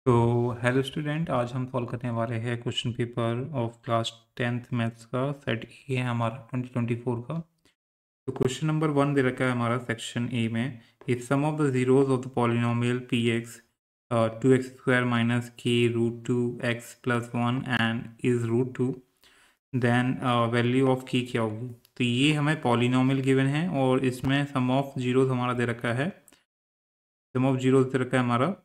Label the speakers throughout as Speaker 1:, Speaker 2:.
Speaker 1: तो hello student, आज हम सॉल्व करने वाले हैं question paper of class 10th maths का सेट ए है हमारा 2024 का। तो क्वेश्चन नंबर 1 दे रखा है हमारा सेक्शन ए में, if sum of the zeros of the polynomial P X 2x² minus k root 2x plus 1 and is root 2, then value of k क्या होगी। तो ये हमें पॉलिनोमियल गिवन है और इसमें सम ऑफ जीरोज हमारा दे रखा है, सम ऑफ जीरोज दे रखा है हमारा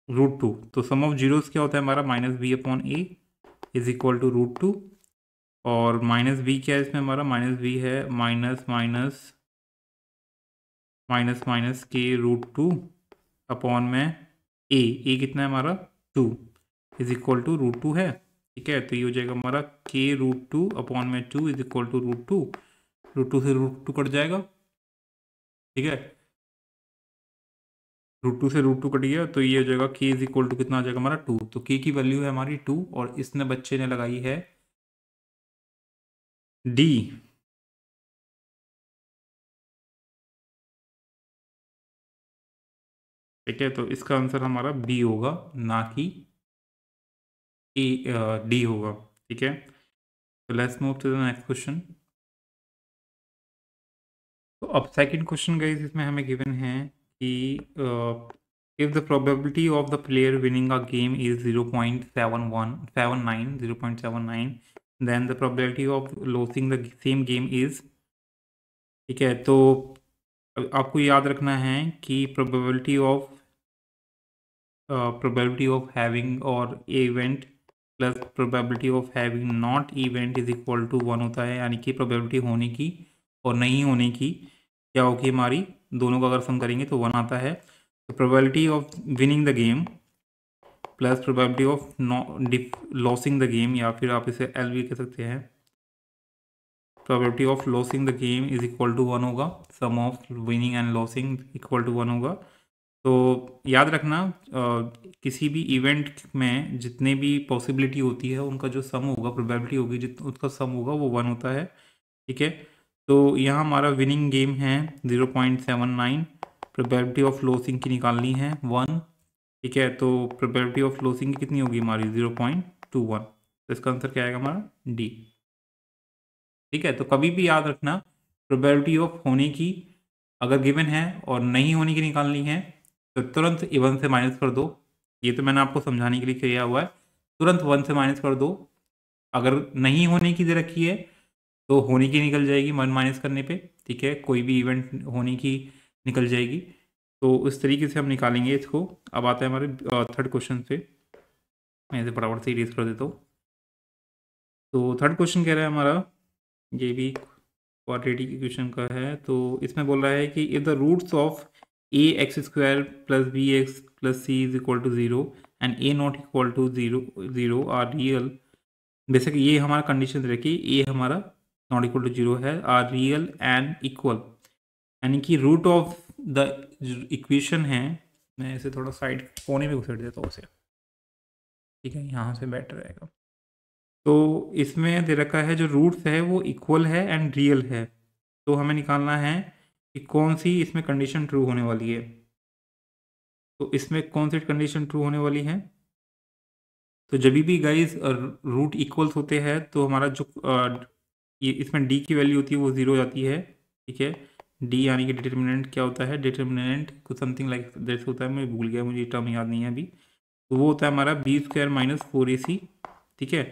Speaker 1: रूट 2। तो सम ऑफ जीरोस क्या होता है हमारा -b/a is equal to root 2, और माइनस बी क्या है इसमें हमारा माइनस बी है minus minus minus minus k root 2 upon में ए कितना है हमारा 2 इज इक्वल टू रूट 2 है। ठीक है, तो ये हो जाएगा हमारा के रूट 2 अपॉन में 2 इज इक्वल टू रूट 2 से रूट 2 कट जाएगा। ठीक है, रूट 2 से रूट 2 कट गया तो ये हो जाएगा के इज इक्वल टू कितना आ जाएगा हमारा 2। तो के की वैल्यू है हमारी 2 और इसने बच्चे ने लगाई है डी। ठीक है, तो इसका आंसर हमारा बी होगा, ना कि ए डी होगा। ठीक है, तो let's move to the next question. तो अब सेकंड क्वेश्चन गाइस, इसमें हमें गिवन है कि if the probability of the player winning a game is 0.79, then the probability of losing the same game is. ठीक है, तो आपको याद रखना है कि probability of having or event plus probability of having not event is equal to 1 होता है, यानी कि probability होने की और नहीं होने की क्या होगी हमारी, दोनों का अगर सम करेंगे तो 1 आता है। तो probability of winning the game plus probability of losing the game, या फिर आप इसे एल भी कह सकते हैं, probability of losing the game is equal to 1 होगा, sum of winning and losing equal to 1 होगा। तो याद रखना किसी भी इवेंट में जितने भी पॉसिबिलिटी होती है उनका जो सम होगा, प्रोबेबिलिटी होगी जितना उसका सम होगा वो 1 होता है। ठीक है, तो यहाँ हमारा विनिंग गेम है 0.79, प्रोबेबिलिटी ऑफ लॉसिंग की निकालनी है 1। ठीक है, तो प्रोबेबिलिटी ऑफ लॉसिंग की कितनी होगी हमारी 0.21, तो इसका आंसर क्या आएगा हमारा डी। ठीक है, तो कभी भी याद रखना प्रोबेबिलिटी ऑफ होने की अगर गिवन है और नहीं होने की निकालनी है तो तुरंत 1 से माइनस कर दो। ये तो मैंने आपको समझाने के लिए किया हुआ है, तुरंत 1 से माइनस कर दो। अगर नहीं होने की दे रखी है तो होने की निकल जाएगी 1 माइनस करने पे। ठीक है, कोई भी इवेंट होने की निकल जाएगी। तो उस तरीके से हम निकालेंगे इसको। अब आता है हमारे थर्ड क्वेश्चन पे, मैं इसे फटाफट से इरेज कर देता हूँ। तो थर्ड क्वेश्चन कह रहा है हमारा, ये भी क्वाड्रेटिक इक्वेशन का है। तो इसमें बोल रहा है कि if the roots of ax² plus bx plus c is equal to 0 and a not equal to 0 are real. Basic ये हमारा कंडीशन रखी, a हमारा नॉट इक्वल टू 0 है, आर रियल एंड इक्वल, यानी कि रूट ऑफ द इक्वेशन है। मैं इसे थोड़ा साइड कोने में घुसेड़ देता हूँ उसे। ठीक है, यहाँ से बेटर रहेगा। तो इसमें दे रखा है जो रूट्स है वो इक्वल है एंड रियल है। तो हमें निकालना है कि कौन सी इसमें कंडीशन ट्रू होने वाली है। तो इसमें कौन सी कंडीशन ट्रू होने वाली है, तो जब भी गाइज रूट इक्वल्स होते हैं तो हमारा जो ये इसमें डी की वैल्यू होती है वो 0 हो जाती है। ठीक है, डी यानी कि डिटर्मिनेंट क्या होता है, डिटर्मिनेंट कुछ समथिंग लाइक दिस होता है, मैं भूल गया, मुझे टर्म याद नहीं है अभी। तो वो होता है हमारा b² माइनस 4ac। ठीक है,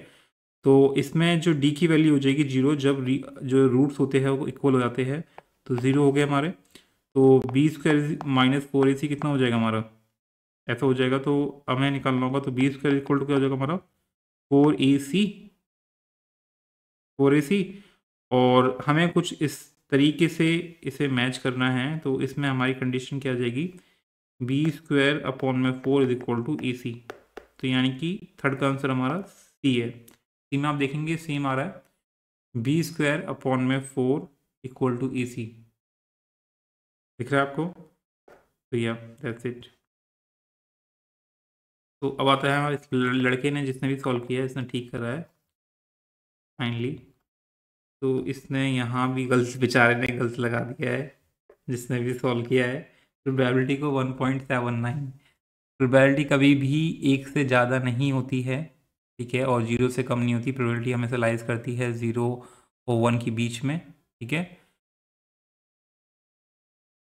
Speaker 1: तो इसमें जो डी की वैल्यू हो जाएगी 0 जब जो रूट्स होते हैं वो इक्वल हो जाते हैं। तो 0 हो गए हमारे, तो b² माइनस 4ac कितना हो जाएगा हमारा, ऐसा हो जाएगा। तो हमें निकालना होगा, तो b² इक्वल टू क्या हो जाएगा हमारा 4ac, 4ac। और हमें कुछ इस तरीके से इसे मैच करना है। तो इसमें हमारी कंडीशन क्या आ जाएगी, b² अपॉन में 4 इज इक्वल टू ac। तो यानी कि थर्ड का आंसर हमारा सी है। सी में आप देखेंगे सेम आ रहा है, b² अपॉन में 4 इक्वल टू ac। दिख रहा है आपको, तो या दैट्स इट। तो अब आता है हमारे इस लड़के ने जिसने भी सॉल्व किया है, इसने ठीक करा है फाइनली। तो इसने यहाँ भी गलत, बेचारे ने गलत लगा दिया है जिसने भी सॉल्व किया है। प्रोबेबिलिटी को 1.79, प्रोबेबिलिटी कभी भी 1 से ज़्यादा नहीं होती है, ठीक है, और 0 से कम नहीं होती। प्रोबेबिलिटी हमेशा लाइज करती है 0 और 1 के बीच में, ठीक है।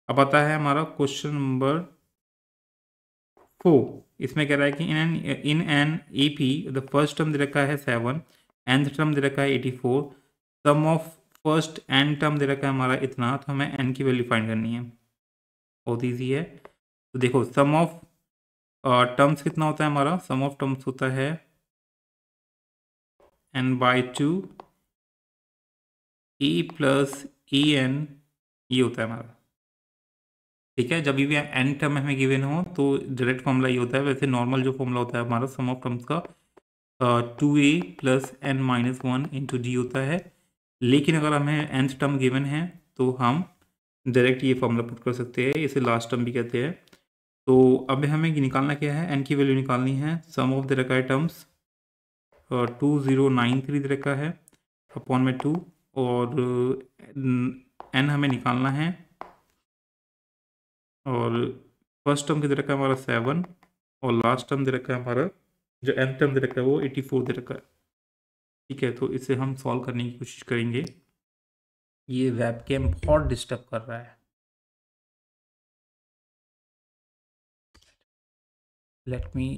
Speaker 1: अब आता है हमारा क्वेश्चन नंबर 4। इसमें कह रहा है कि in an A P the first term दे रखा है 7, nth टर्म दे रखा है 84, sum of first n term दे रखा है हमारा इतना, तो हमें एन की वैल्यू फाइंड करनी है। बहुत ईजी है। तो देखो सम ऑफ टर्म्स कितना होता है हमारा, सम ऑफ टर्म्स होता है n/2 e plus E N, ये होता है हमारा, ठीक है। जब भी एन टर्म हमें गिवन हो तो डायरेक्ट फॉर्मूला ये होता है। वैसे नॉर्मल जो फॉर्मूला होता है हमारा सम ऑफ टर्म्स का 2a plus n minus 1 into D होता है। लेकिन अगर हमें nth टर्म गिवन है तो हम डायरेक्ट ये फॉर्मूला पुट कर सकते हैं, इसे लास्ट टर्म भी कहते हैं। तो अब हमें निकालना क्या है, n की वैल्यू निकालनी है। सम ऑफ द रखा है टर्म्स 2093 दे रखा है अपॉन में 2, और n हमें निकालना है। और फर्स्ट टर्म दे रखा है हमारा 7, और लास्ट टर्म दे रखा है हमारा, जो nth टर्म दे रखा है वो 84 दे रखा है, ठीक है। तो इसे हम सॉल्व करने की कोशिश करेंगे। ये वेबकैम बहुत डिस्टर्ब कर रहा है, लेट मी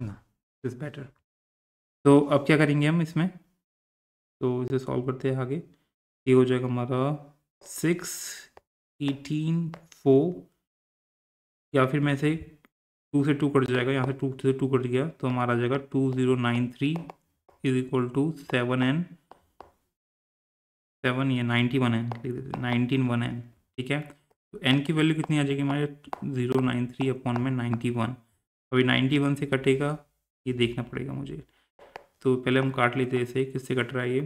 Speaker 1: दिस बेटर। तो अब क्या करेंगे हम इसमें, तो इसे सॉल्व करते हैं आगे। ये हो जाएगा हमारा 6, 18, 4, या फिर मैं इसे 2 से 2 कट जाएगा, यहाँ से 2 से 2 कट गया तो हमारा आ जाएगा 2093 इज इक्वल टू 7n, 7 ये 91n, 19 ठीक है। तो n की वैल्यू कितनी आ जाएगी हमारे 093 अपॉन में 91। अभी 91 से कटेगा, ये देखना पड़ेगा मुझे। तो पहले हम काट लेते हैं इसे, किससे कट रहा है ये।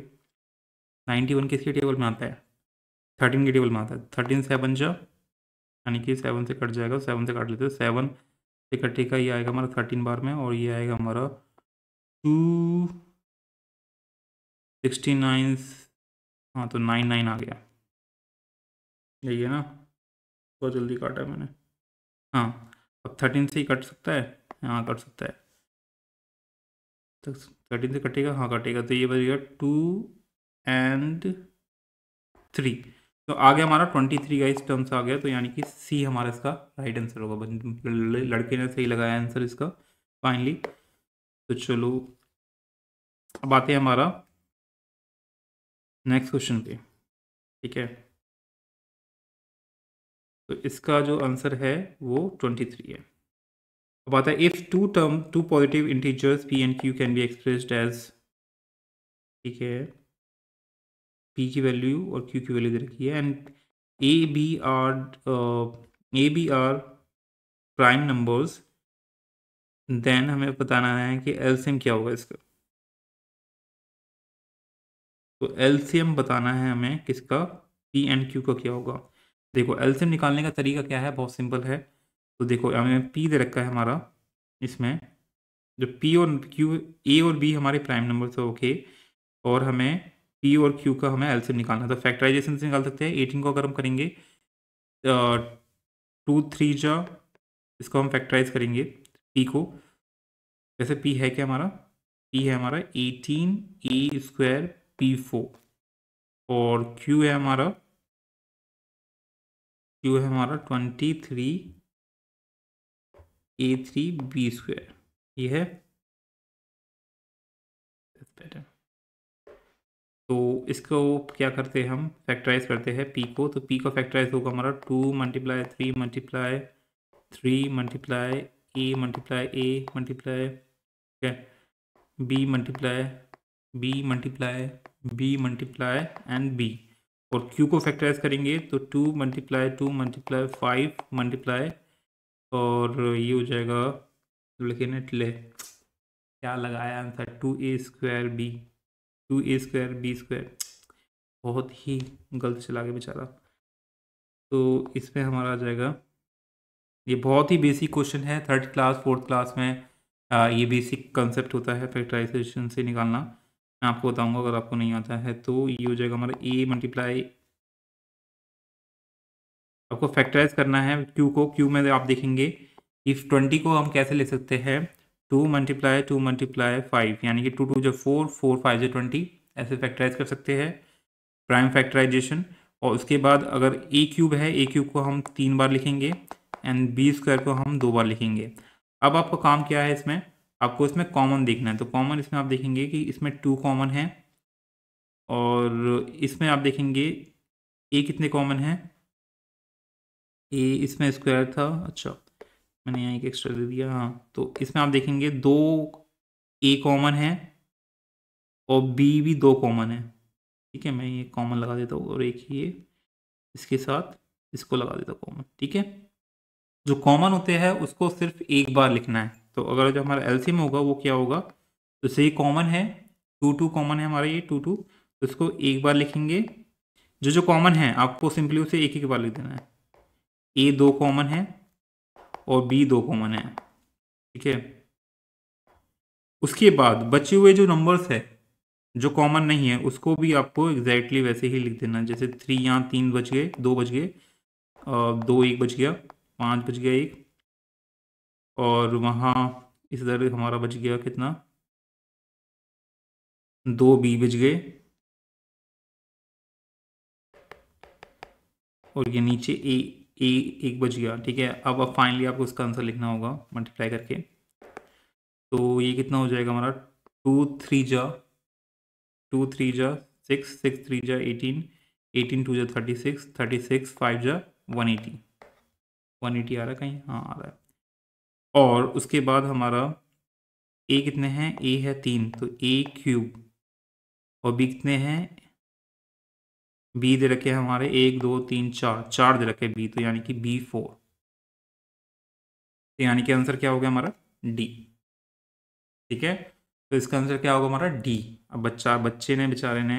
Speaker 1: 91 किसके टेबल में आता है, 13 के टेबल में आता है। 13 7 जा, यानी कि 7 से कट जाएगा, 7 से काट लेते हैं। 7 से कटेगा, ये आएगा हमारा 13 बार में, और ये आएगा हमारा 269, हाँ तो 99 आ गया, यही है ना। बहुत जल्दी काटा है मैंने। हाँ, अब 13 से ही कट सकता है, हाँ कट सकता है। तो 13 से कटेगा, हाँ कटेगा, तो ये बचेगा 2 एंड 3। तो आ गया हमारा 23 का इस टर्म्स आ गया, तो यानी कि सी हमारा इसका राइट आंसर होगा। लड़के ने सही लगाया आंसर इसका फाइनली। तो चलो अब आते हैं हमारा नेक्स्ट क्वेश्चन पे, ठीक है। तो इसका जो आंसर है वो 23 है। अब आता है if two positive integers p and q can be expressed as, ठीक है, p की वैल्यू और q की वैल्यू दे रखी है, and a b are prime numbers, then हमें बताना है कि एलसीएम क्या होगा इसका। तो एलसीएम बताना है हमें किसका, पी एंड क्यू का क्या होगा। देखो एलसीएम निकालने का तरीका क्या है, बहुत सिंपल है। तो देखो हमें पी दे रखा है हमारा, इसमें जो पी और क्यू, ए और बी हमारे प्राइम नंबर से, ओके, और हमें पी और क्यू का हमें एलसीएम निकालना है। तो फैक्टराइजेशन से निकाल सकते हैं। 18 को अगर हम करेंगे 2 3 जा, इसको हम फैक्टराइज करेंगे पी को। वैसे पी है क्या हमारा, पी है हमारा 18 ए स्क्वायर p4, और क्यू है हमारा, क्यू है हमारा 23 a3 b स्क्वायर, ये है। तो इसको क्या करते हैं, हम फैक्टराइज करते हैं पी को। तो पी का फैक्टराइज होगा हमारा 2 multiply 3 multiply 3 multiply a multiply a multiply, ठीक है, b multiply b multiply b multiply and b. और क्यू को फैक्टराइज करेंगे तो 2 मल्टीप्लाई 2 मल्टीप्लाई 5 मल्टीप्लाई, और ये हो जाएगा, लेकिन ले क्या लगाया answer, 2a square b, 2a square b square, बहुत ही गलत चला गया बेचारा। तो इसमें हमारा आ जाएगा, ये बहुत ही बेसिक क्वेश्चन है, 3rd क्लास 4th क्लास में ये बेसिक कंसेप्ट होता है फैक्टराइजेशन से निकालना। मैं आपको बताऊंगा अगर आपको नहीं आता है। तो ये हो जाएगा हमारा ए मल्टीप्लाई, आपको फैक्टराइज करना है क्यू को। क्यू में आप देखेंगे इफ 20 को हम कैसे ले सकते हैं, 2 मल्टीप्लाई 5, यानी कि 2 2 जो 4, 4 5 जो 20, ऐसे फैक्टराइज कर सकते हैं, प्राइम फैक्टराइजेशन। और उसके बाद अगर ए क्यूब है, ए क्यूब को हम 3 बार लिखेंगे एंड बी स्क्वायर को हम 2 बार लिखेंगे। अब आपका काम क्या है इसमें, आपको इसमें कॉमन देखना है। तो कॉमन इसमें आप देखेंगे कि इसमें 2 कॉमन है, और इसमें आप देखेंगे ए कितने कॉमन है, ए इसमें स्क्वायर था, अच्छा मैंने यहाँ एक एक्स्ट्रा दे दिया, हाँ। तो इसमें आप देखेंगे 2 ए कॉमन है और बी भी 2 कॉमन है, ठीक है। मैं ये कॉमन लगा देता हूँ और एक ये इसके साथ इसको लगा देता हूँ कॉमन, ठीक है। जो कॉमन होते हैं उसको सिर्फ एक बार लिखना है। तो अगर जो हमारा एलसीएम होगा वो क्या होगा, तो से कॉमन है, 2 2 कॉमन है हमारा, ये 2 2, तो इसको एक बार लिखेंगे। जो कॉमन है आपको सिंपली उसे एक बार लिख देना है। ए 2 कॉमन है और बी 2 कॉमन है, ठीक है। उसके बाद बचे हुए जो नंबर्स है जो कॉमन नहीं है उसको भी आपको एग्जैक्टली वैसे ही लिख देना। जैसे 3, यहाँ 3 बच गए, 2 बच गए, 2 1 बच गया, 5 बच गया एक, और वहाँ इधर हमारा बच गया कितना, 2 बी बच गए, और ये नीचे ए ए एक बच गया, ठीक है। अब फाइनली आपको इसका आंसर लिखना होगा मल्टीप्लाई करके। तो ये कितना हो जाएगा हमारा, 2 3 जा 2 3 जा 6, 6 3 जा 18, 18 2 जा 36, 36 5 जा 180, 180 आ रहा है कहीं, हाँ आ रहा है। और उसके बाद हमारा ए कितने हैं, ए है 3, तो ए क्यूब, और बी कितने हैं, बी दे रखे हैं हमारे 1 2 3 4, 4 दे रखे हैं बी, तो यानी कि B4, तो यानी कि आंसर क्या हो गया हमारा, डी, ठीक है। तो इसका आंसर क्या होगा हमारा, डी। अब बच्चे ने बेचारे ने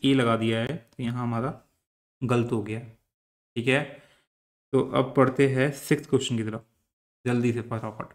Speaker 1: ए लगा दिया है, तो यहाँ हमारा गलत हो गया, ठीक है। तो अब पढ़ते हैं 6th क्वेश्चन की तरफ, जल्दी से फटाफट।